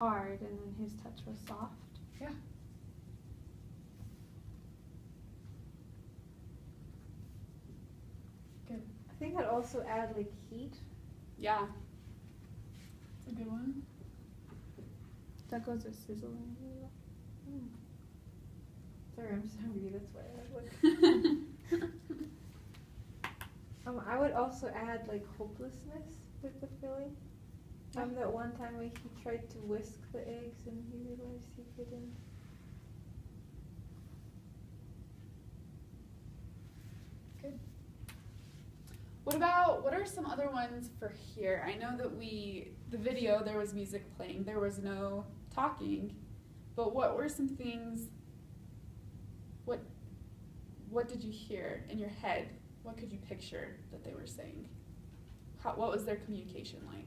hard, and then his touch was soft. Yeah. Good. I think I'd also add like heat. Yeah. That's a good one. That goes with sizzling. Sorry, I'm so hungry. That's why I look. I would also add like hopelessness with the filling. That one time where he tried to whisk the eggs and he realized he couldn't. Good. What are some other ones for here? I know that the video, there was music playing, there was no talking, but what were some things, what did you hear in your head? What could you picture that they were saying? What was their communication like?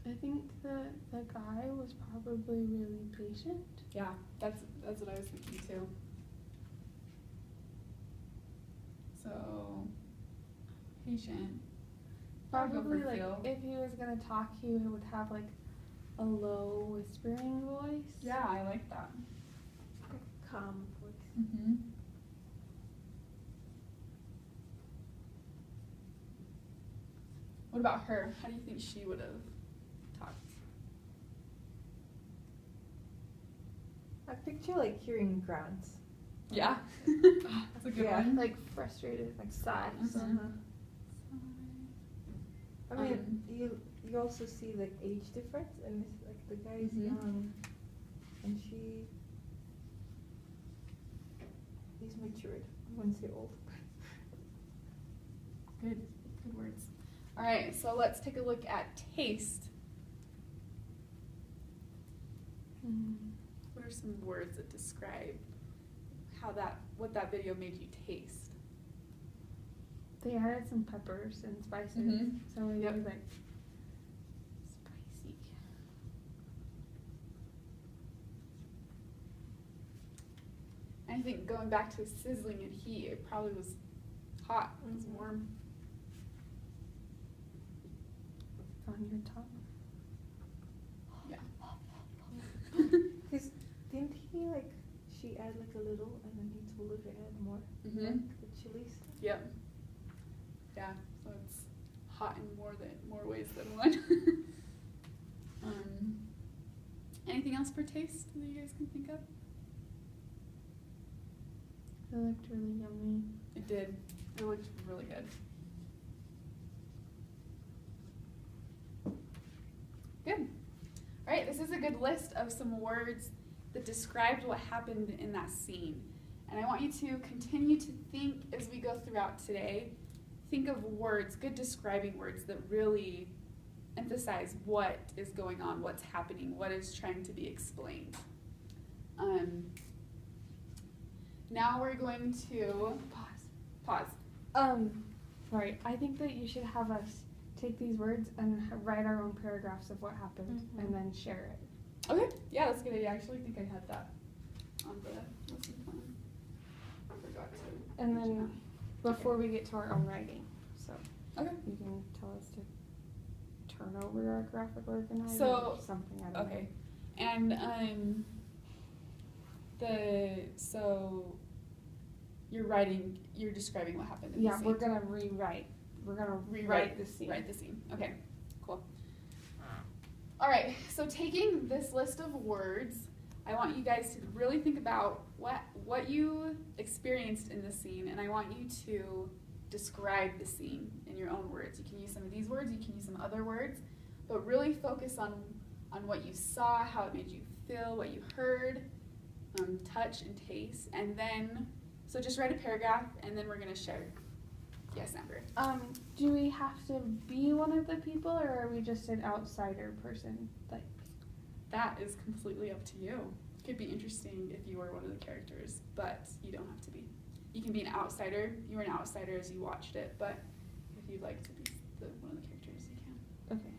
I think the guy was probably really patient. Yeah, that's what I was thinking too. So, patient. Probably like feel. if he was gonna talk, he would have like a low whispering voice. Yeah, I like that. Like a calm voice. Mm-hmm. What about her? How do you think she would have talked? I picture like hearing grunts. Yeah, that's a good one. Like frustrated, like sighs. Mhm. I mean, you also see like age difference, and it's like the guy's young, and he's matured. I wouldn't say old. Good words. All right, so let's take a look at taste. What are some words that describe what that video made you taste? They added some peppers and spices, so it was like spicy. I think going back to sizzling and heat, it probably was hot. It was warm. On your tongue. Yeah. Because didn't he like she add like a little, and then he told her to add more, like the chilies. Yep. Yeah. So it's hot in more ways than one. Anything else for taste that you guys can think of? It looked really yummy. It did. It looked really good. Good. All right, this is a good list of some words that described what happened in that scene. And I want you to continue to think as we go throughout today. Think of words, good describing words that really emphasize what is going on, what's happening, what is trying to be explained. Now we're going to pause. Sorry, I think that you should have us take these words and write our own paragraphs of what happened and then share it. Okay, yeah, that's a good idea. I actually think I had that on the lesson plan. I forgot to. And then before we get to our own writing, so Okay. you can tell us to turn over our graphic organizer or something. I don't know. Okay, and so you're describing what happened in the scene. Yeah, we're gonna rewrite. We're gonna rewrite the scene. Write the scene. Okay, cool. All right, so taking this list of words, I want you guys to really think about what you experienced in the scene, and I want you to describe the scene in your own words. You can use some of these words, you can use some other words, but really focus on what you saw, how it made you feel, what you heard, touch and taste, and then, so just write a paragraph, and then we're gonna share. Yes, Amber. Do we have to be one of the people, or are we just an outsider person? Like, that is completely up to you. It could be interesting if you were one of the characters, but you don't have to be. You can be an outsider. You were an outsider as you watched it, but if you'd like to be one of the characters, you can. okay.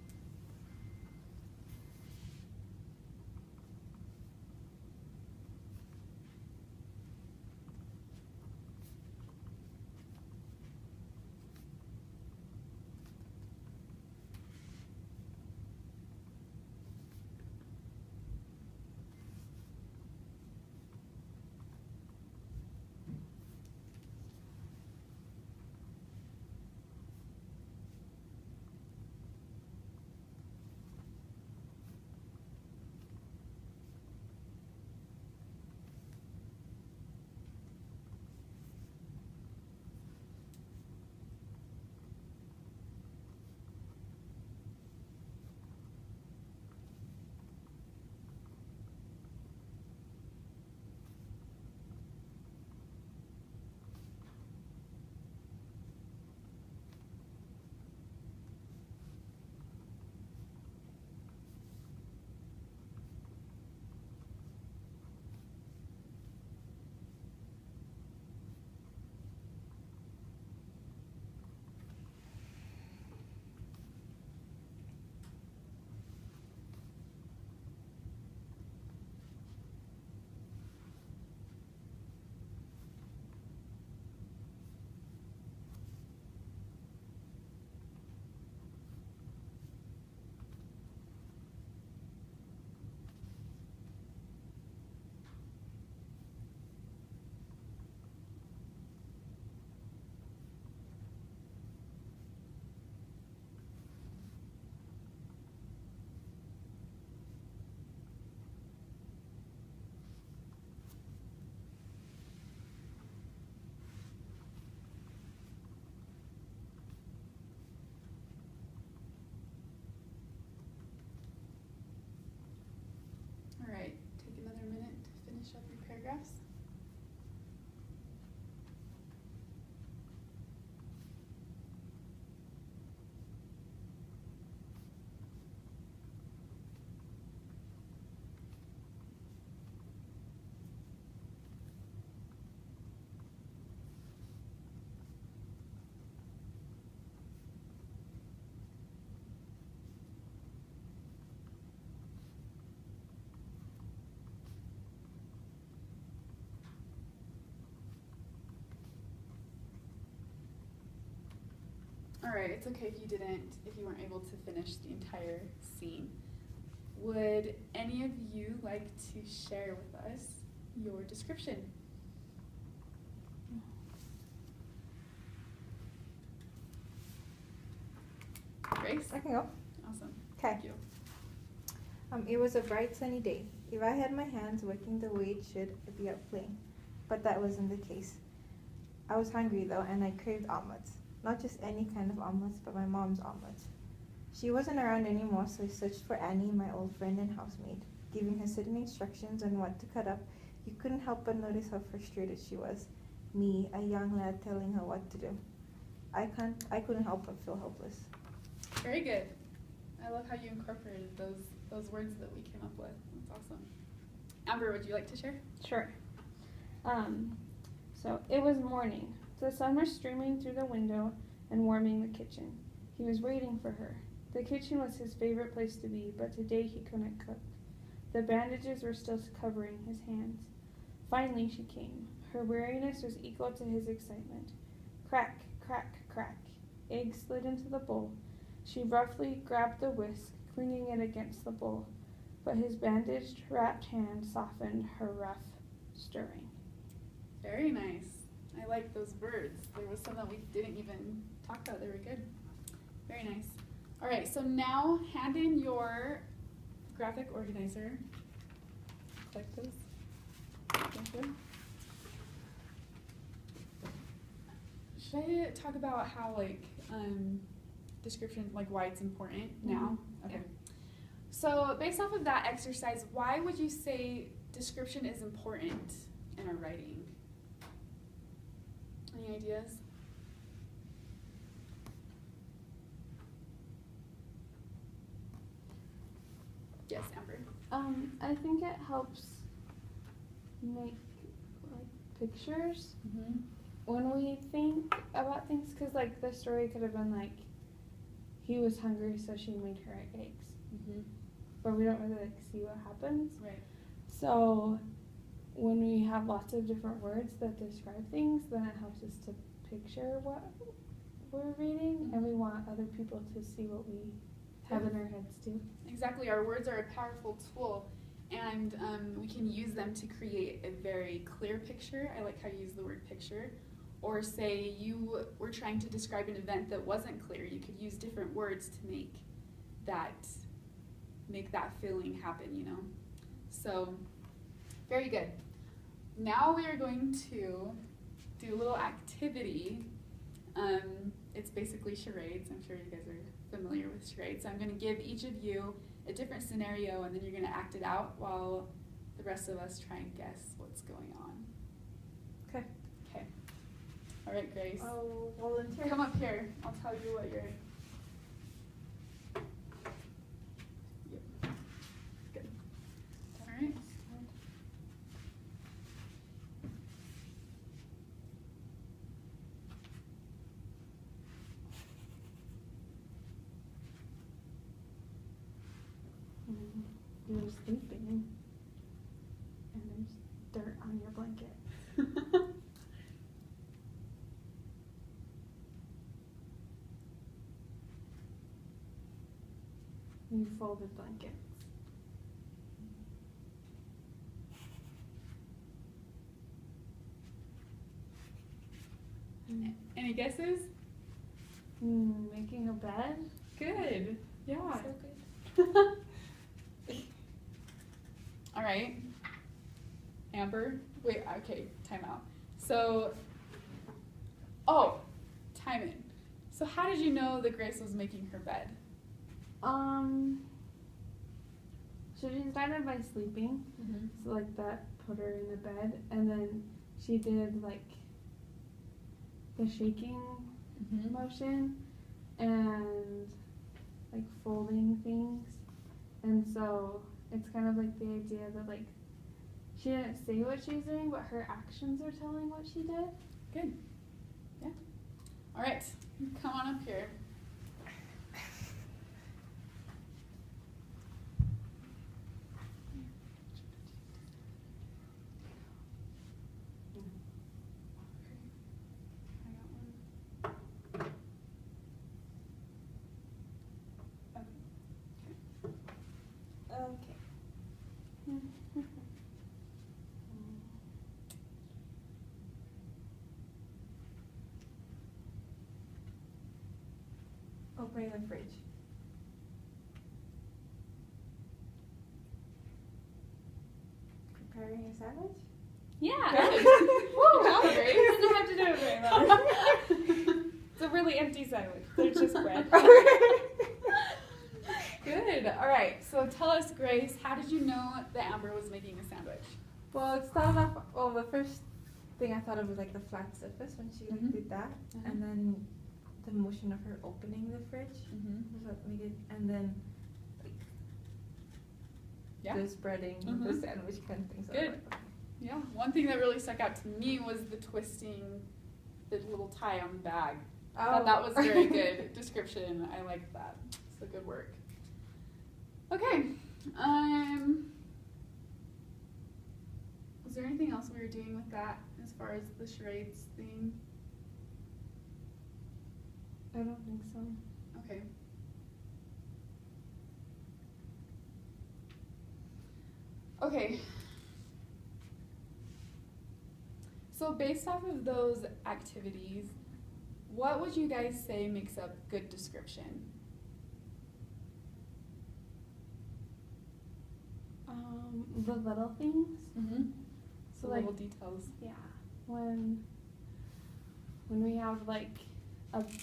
right, it's okay if you weren't able to finish the entire scene. Would any of you like to share with us your description? Grace? I can go. Awesome. Okay. Thank you. It was a bright sunny day. If I had my hands working the way it should, I'd be out playing. But that wasn't the case. I was hungry though, and I craved omelets. Not just any kind of omelets, but my mom's omelets. She wasn't around anymore, so I searched for Annie, my old friend and housemaid. Giving her certain instructions on what to cut up, you couldn't help but notice how frustrated she was. Me, a young lad, telling her what to do. I couldn't help but feel helpless. Very good. I love how you incorporated those words that we came up with. That's awesome. Amber, would you like to share? Sure. So it was morning. The sun was streaming through the window and warming the kitchen. He was waiting for her. The kitchen was his favorite place to be, but today he couldn't cook. The bandages were still covering his hands. Finally she came. Her weariness was equal to his excitement. Crack, crack, crack. Eggs slid into the bowl. She roughly grabbed the whisk, clinging it against the bowl, but his bandaged, wrapped hand softened her rough stirring. Very nice. I like those words. There was some that we didn't even talk about. They were good. Very nice. All right, so now hand in your graphic organizer. Collect those. Thank you. Should I talk about how description, why it's important now? Okay. Yeah. So based off of that exercise, why would you say description is important in our writing? Any ideas? Yes, Amber. I think it helps make pictures when we think about things, because the story could have been he was hungry, so she made her eggs, but we don't really see what happens. Right. So when we have lots of different words that describe things, then it helps us to picture what we're reading, and we want other people to see what we have in our heads too. Exactly. Our words are a powerful tool, and we can use them to create a very clear picture. I like how you use the word picture. Or say you were trying to describe an event that wasn't clear. You could use different words to make that feeling happen, So, very good. Now we are going to do a little activity. It's basically charades. I'm sure you guys are familiar with charades. So I'm going to give each of you a different scenario, and then you're going to act it out while the rest of us try and guess what's going on. Okay. Okay. All right, Grace. I'll volunteer. Come up here. I'll tell you what you're... Yep. Good. All right. You're sleeping, and there's dirt on your blanket. You folded blankets. Any guesses? Making a bed. Good. Yeah. So good. All right. Amber. Wait, okay, time out. So, time in. So how did you know that Grace was making her bed? So she started by sleeping, so that put her in the bed, and then she did the shaking motion and folding things, and so it's kind of the idea that she didn't say what she was doing, but her actions are telling what she did. Good. Yeah. All right, come on up here. opening the fridge. Preparing a sandwich? Yeah. Good. Woo! Good job, Grace. You didn't have to do it very well. It's a really empty sandwich. There's just bread. Good. All right. So tell us, Grace, how did you know that Amber was making a sandwich? Well, it started off. Well, the first thing I thought of was like the flat surface when she like, Mhm. did that, Mhm. and then the motion of her opening the fridge Mm-hmm. was what made it, and then like Yeah. the spreading the Mhm. sandwich kind of thing. So I was Good. like, okay. Yeah. One thing that really stuck out to me was the twisting, the little tie on the bag. I thought that was very good description. I liked that. So good work. Okay. Was there anything else we were doing with that as far as the charades thing? I don't think so. Okay. Okay. So based off of those activities, what would you guys say makes up good description? The little things. Mm-hmm. So So like, little details. yeah, when we have like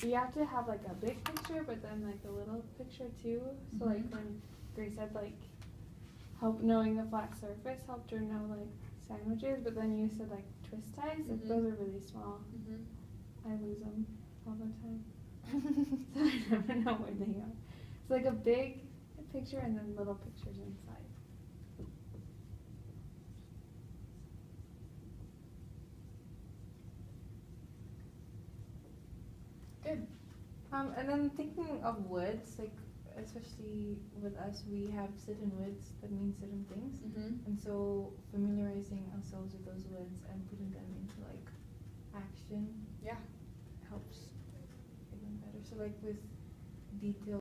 we have to have like a big picture, but then like a little picture too. So like Mhm. when Grace said like knowing the flat surface helped her know like sandwiches, but then you said like twist ties. Like, Mhm. those are really small. Mm-hmm. I lose them all the time, so I never know where they are. It's like a big picture and then little pictures inside. Good. And then thinking of woods, like especially with us, we have certain words that mean certain things. Mm-hmm. And so familiarizing ourselves with those words and putting them into like action Yeah. helps even better. So like with detail